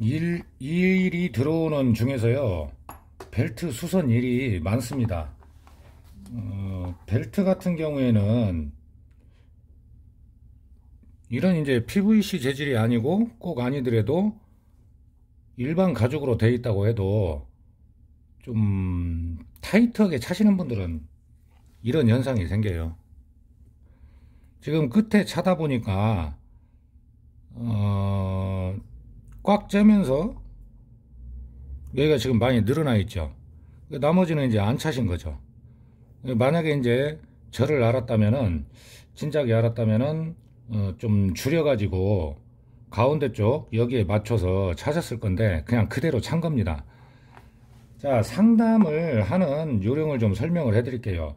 일이 들어오는 중에서요, 벨트 수선 일이 많습니다. 벨트 같은 경우에는 이런 이제 PVC 재질이 아니고 꼭 아니더라도 일반 가죽으로 되어 있다고 해도 좀 타이트하게 차시는 분들은 이런 현상이 생겨요. 지금 끝에 차다 보니까 꽉 째면서 여기가 지금 많이 늘어나 있죠. 나머지는 이제 안 차신 거죠. 만약에 이제 저를 알았다면은, 진작에 알았다면은 좀 줄여가지고 가운데 쪽 여기에 맞춰서 차셨을 건데 그냥 그대로 찬 겁니다. 자, 상담을 하는 요령을 좀 설명을 해 드릴게요.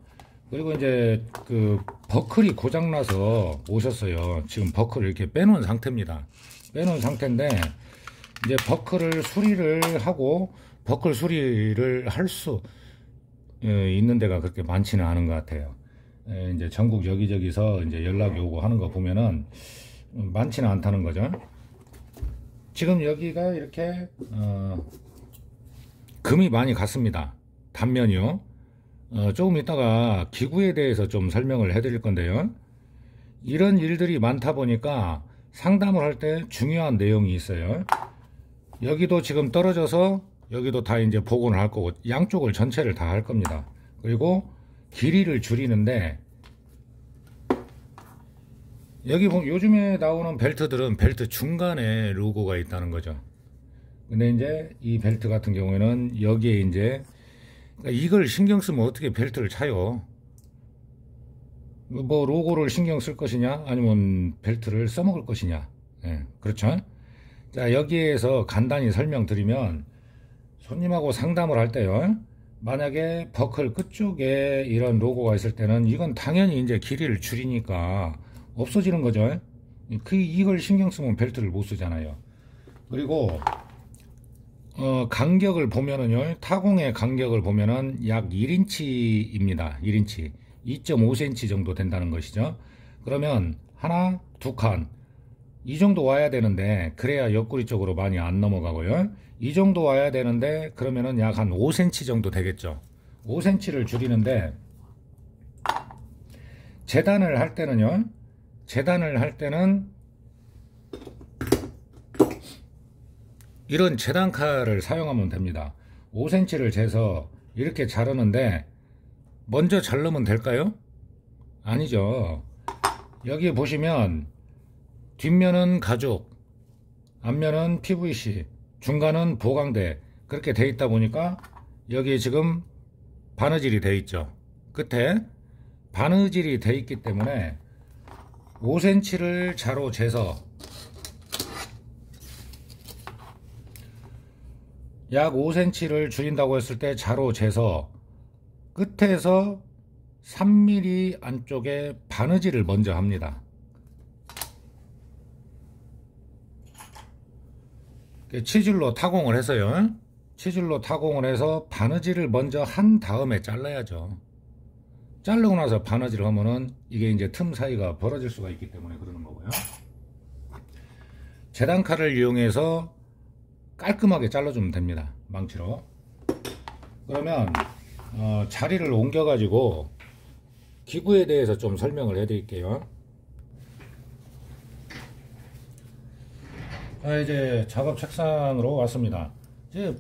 그리고 이제 그 버클이 고장나서 오셨어요. 지금 버클을 이렇게 빼놓은 상태입니다. 빼놓은 상태인데 이제 버클을 수리를 하고, 버클 수리를 할 수 있는 데가 그렇게 많지는 않은 것 같아요. 이제 전국 여기저기서 이제 연락이 오고 하는 거 보면은 많지는 않다는 거죠. 지금 여기가 이렇게 금이 많이 갔습니다. 단면이요. 조금 이따가 기구에 대해서 좀 설명을 해 드릴 건데요. 이런 일들이 많다 보니까 상담을 할 때 중요한 내용이 있어요. 여기도 지금 떨어져서 여기도 다 이제 복원을 할 거고, 양쪽을 전체를 다 할 겁니다. 그리고 길이를 줄이는데, 여기 보면 요즘에 나오는 벨트들은 벨트 중간에 로고가 있다는 거죠. 근데 이제 이 벨트 같은 경우에는 여기에 이제, 그러니까 이걸 신경 쓰면 어떻게 벨트를 차요? 뭐 로고를 신경 쓸 것이냐, 아니면 벨트를 써먹을 것이냐. 그렇죠. 자, 여기에서 간단히 설명드리면, 손님하고 상담을 할 때요, 만약에 버클 끝쪽에 이런 로고가 있을 때는 이건 당연히 이제 길이를 줄이니까 없어지는 거죠. 이걸 신경 쓰면 벨트를 못 쓰잖아요. 그리고 간격을 보면은요, 타공의 간격을 보면은 약 1인치입니다. 1인치. 2.5cm 정도 된다는 것이죠. 그러면 하나, 두 칸, 이 정도 와야 되는데, 그래야 옆구리 쪽으로 많이 안 넘어가고요. 이 정도 와야 되는데, 그러면은 약 한 5cm 정도 되겠죠. 5cm를 줄이는데, 재단을 할 때는요, 재단을 할 때는 이런 재단칼을 사용하면 됩니다. 5cm를 재서 이렇게 자르는데, 먼저 자르면 될까요? 아니죠. 여기 보시면 뒷면은 가죽, 앞면은 PVC, 중간은 보강대, 그렇게 돼 있다 보니까 여기에 지금 바느질이 돼 있죠. 끝에 바느질이 돼 있기 때문에 5cm를 자로 재서 약 5cm를 줄인다고 했을 때 자로 재서 끝에서 3mm 안쪽에 바느질을 먼저 합니다. 치질로 타공을 해서요, 치질로 타공을 해서 바느질을 먼저 한 다음에 잘라야죠. 자르고 나서 바느질을 하면은 이게 이제 틈 사이가 벌어질 수가 있기 때문에 그러는 거고요. 재단칼을 이용해서 깔끔하게 잘라주면 됩니다. 망치로. 그러면 자리를 옮겨 가지고 기구에 대해서 좀 설명을 해 드릴게요. 자, 이제 작업 책상으로 왔습니다. 이제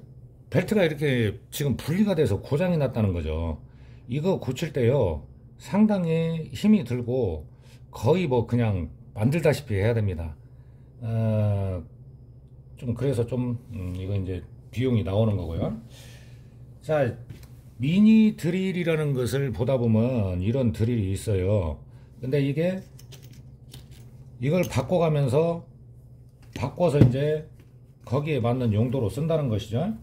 벨트가 이렇게 지금 분리가 돼서 고장이 났다는 거죠. 이거 고칠 때요, 상당히 힘이 들고 거의 뭐 그냥 만들다시피 해야 됩니다. 좀 그래서 좀 이거 이제 비용이 나오는 거고요. 자, 미니 드릴이라는 것을 보다 보면 이런 드릴이 있어요. 근데 이걸 바꿔가면서 바꿔서 이제 거기에 맞는 용도로 쓴다는 것이죠.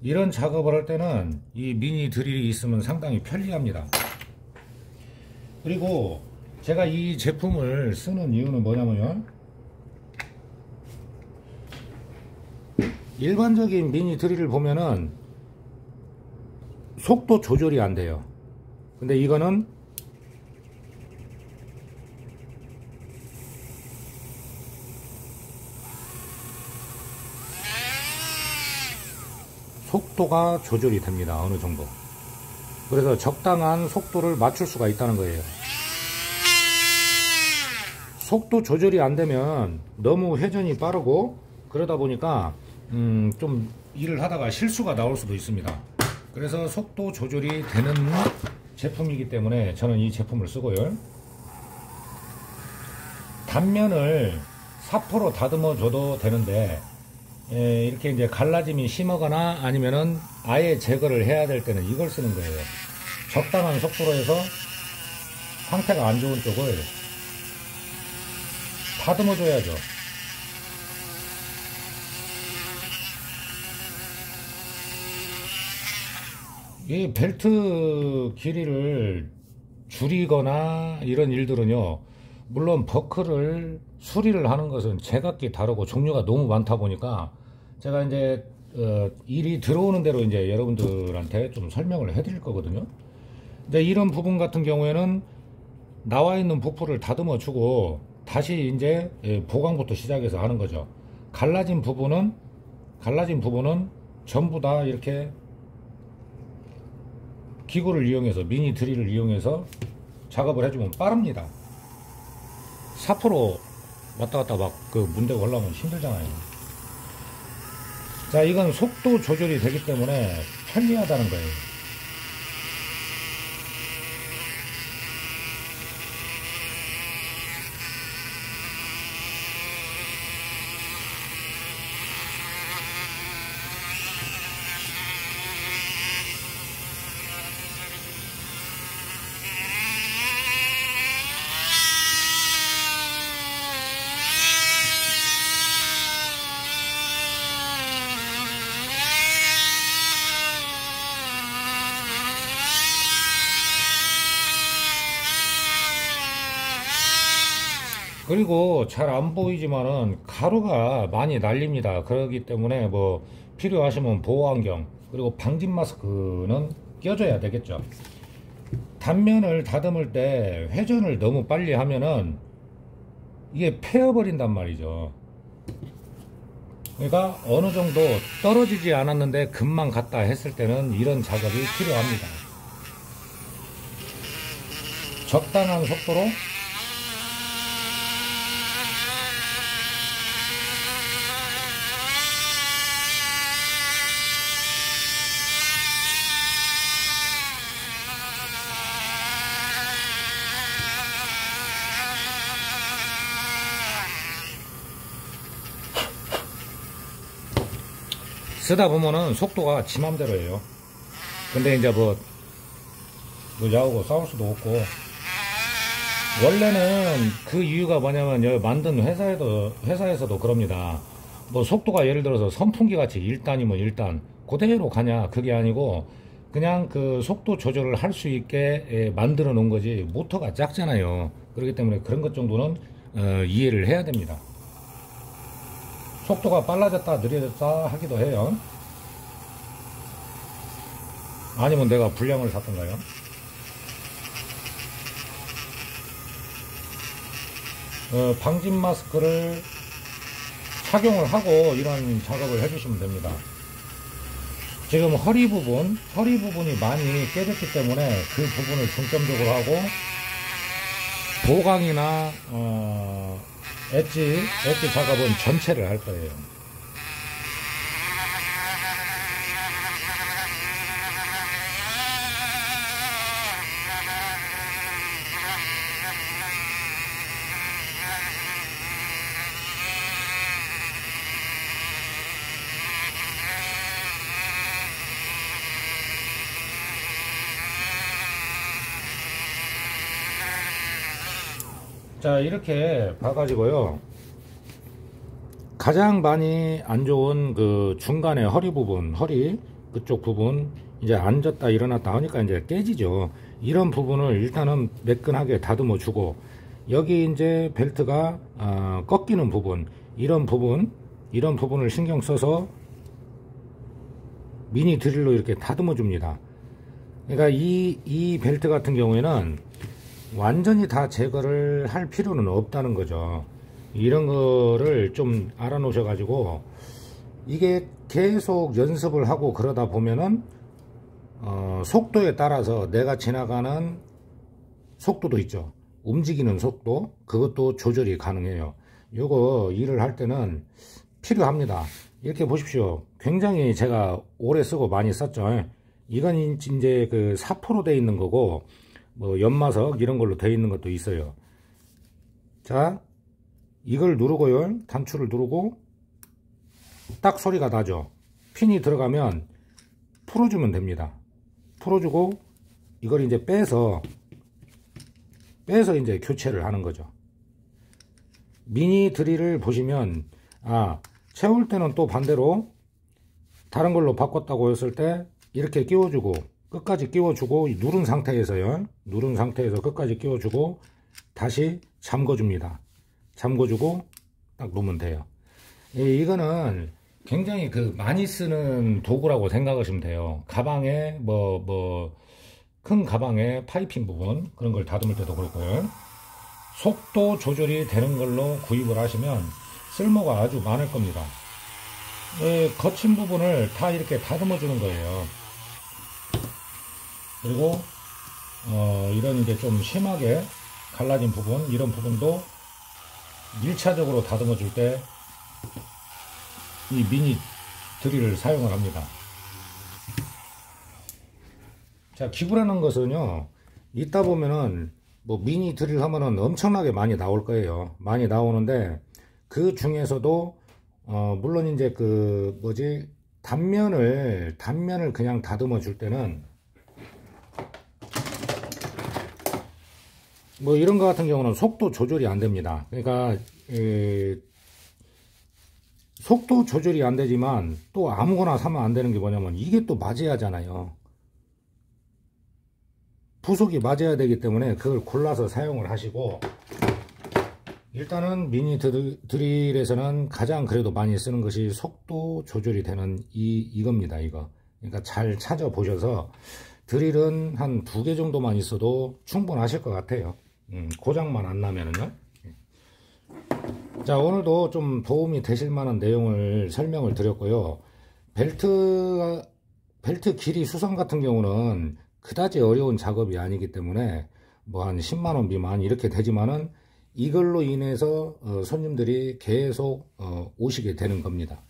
이런 작업을 할 때는 이 미니 드릴이 있으면 상당히 편리합니다. 그리고 제가 이 제품을 쓰는 이유는 뭐냐면요, 일반적인 미니 드릴을 보면은 속도 조절이 안 돼요. 근데 이거는 속도가 조절이 됩니다. 어느 정도. 그래서 적당한 속도를 맞출 수가 있다는 거예요. 속도 조절이 안 되면 너무 회전이 빠르고 그러다 보니까 좀 일을 하다가 실수가 나올 수도 있습니다. 그래서 속도 조절이 되는 제품이기 때문에 저는 이 제품을 쓰고요. 단면을 사포로 다듬어 줘도 되는데 이렇게 이제 갈라짐이 심하거나 아니면은 아예 제거를 해야 될 때는 이걸 쓰는 거예요. 적당한 속도로 해서 상태가 안 좋은 쪽을 다듬어 줘야죠. 이 벨트 길이를 줄이거나 이런 일들은요, 물론 버클을 수리를 하는 것은 제각기 다르고 종류가 너무 많다 보니까 제가 이제 일이 들어오는 대로 이제 여러분들한테 좀 설명을 해드릴 거거든요. 이제 이런 부분 같은 경우에는 나와 있는 부품을 다듬어 주고 다시 이제 보강부터 시작해서 하는 거죠. 갈라진 부분은 전부 다 이렇게 기구를 이용해서, 미니 드릴을 이용해서 작업을 해주면 빠릅니다. 사포로 왔다 갔다 막 그 문대고 하려면 힘들잖아요. 자, 이건 속도 조절이 되기 때문에 편리하다는 거예요. 그리고 잘 안 보이지만은 가루가 많이 날립니다. 그렇기 때문에 뭐 필요하시면 보호안경 그리고 방진 마스크는 껴줘야 되겠죠. 단면을 다듬을 때 회전을 너무 빨리 하면은 이게 패여버린단 말이죠. 그러니까 어느 정도 떨어지지 않았는데 금방 갔다 했을 때는 이런 작업이 필요합니다. 적당한 속도로 쓰다 보면은 속도가 지 맘대로예요. 근데 이제 뭐 야하고 싸울 수도 없고, 원래는 그 이유가 뭐냐면 여기 만든 회사에서도 그럽니다. 뭐 속도가 예를 들어서 선풍기 같이 1단이면 1단 그대로 가냐, 그게 아니고 그냥 그 속도 조절을 할 수 있게 만들어 놓은 거지. 모터가 작잖아요. 그렇기 때문에 그런 것 정도는 이해를 해야 됩니다. 속도가 빨라졌다 느려졌다 하기도 해요. 아니면 내가 불량을 샀던가요? 방진 마스크를 착용을 하고 이런 작업을 해주시면 됩니다. 지금 허리 부분이 많이 깨졌기 때문에 그 부분을 중점적으로 하고, 보강이나 엣지 작업은 전체를 할 거예요. 자, 이렇게 봐가지고요, 가장 많이 안 좋은 그 중간에 허리 그쪽 부분 이제 앉았다 일어났다 하니까 이제 깨지죠. 이런 부분을 일단은 매끈하게 다듬어 주고, 여기 이제 벨트가 꺾이는 부분, 이런 부분을 신경 써서 미니 드릴로 이렇게 다듬어 줍니다. 그러니까 이 벨트 같은 경우에는 완전히 다 제거를 할 필요는 없다는 거죠. 이런 거를 좀 알아 놓으셔 가지고 이게 계속 연습을 하고 그러다 보면은 속도에 따라서 내가 지나가는 속도도 있죠. 움직이는 속도, 그것도 조절이 가능해요. 요거 일을 할 때는 필요합니다. 이렇게 보십시오. 굉장히 제가 오래 쓰고 많이 썼죠. 이건 이제 그 4%로 되어 있는 거고, 뭐 연마석 이런 걸로 되어 있는 것도 있어요. 자, 이걸 누르고요. 단추를 누르고 딱 소리가 나죠. 핀이 들어가면 풀어주면 됩니다. 풀어주고 이걸 이제 빼서 이제 교체를 하는 거죠. 미니 드릴을 보시면 채울 때는 또 반대로 다른 걸로 바꿨다고 했을 때 이렇게 끼워주고 끝까지 끼워주고 누른 상태에서요. 누른 상태에서 끝까지 끼워주고 다시 잠궈줍니다. 잠궈주고 딱 놓으면 돼요. 이거는 굉장히 많이 쓰는 도구라고 생각하시면 돼요. 가방에 큰 가방에 파이핑 부분 그런 걸 다듬을 때도 그렇고요. 속도 조절이 되는 걸로 구입을 하시면 쓸모가 아주 많을 겁니다. 거친 부분을 다 이렇게 다듬어 주는 거예요. 그리고 이런 이제 좀 심하게 갈라진 부분, 이런 부분도 1차적으로 다듬어 줄 때 이 미니 드릴을 사용을 합니다. 자, 기구라는 것은요, 있다 보면은 뭐 미니 드릴 하면은 엄청나게 많이 나올 거예요. 많이 나오는데 그 중에서도 물론 이제 단면을 그냥 다듬어 줄 때는 뭐 이런 거 같은 경우는 속도 조절이 안 됩니다. 그러니까 속도 조절이 안 되지만 또 아무거나 사면 안 되는 게 뭐냐면 이게 또 맞아야 하잖아요. 부속이 맞아야 되기 때문에 그걸 골라서 사용을 하시고, 일단은 미니 드릴에서는 가장 그래도 많이 쓰는 것이 속도 조절이 되는 이겁니다. 이거. 그러니까 잘 찾아보셔서 드릴은 한 2개 정도만 있어도 충분하실 것 같아요. 고장만 안 나면은요. 자, 오늘도 좀 도움이 되실 만한 내용을 설명을 드렸고요. 벨트 길이 수선 같은 경우는 그다지 어려운 작업이 아니기 때문에 뭐 한 10만원 미만 이렇게 되지만은 이걸로 인해서 손님들이 계속 오시게 되는 겁니다.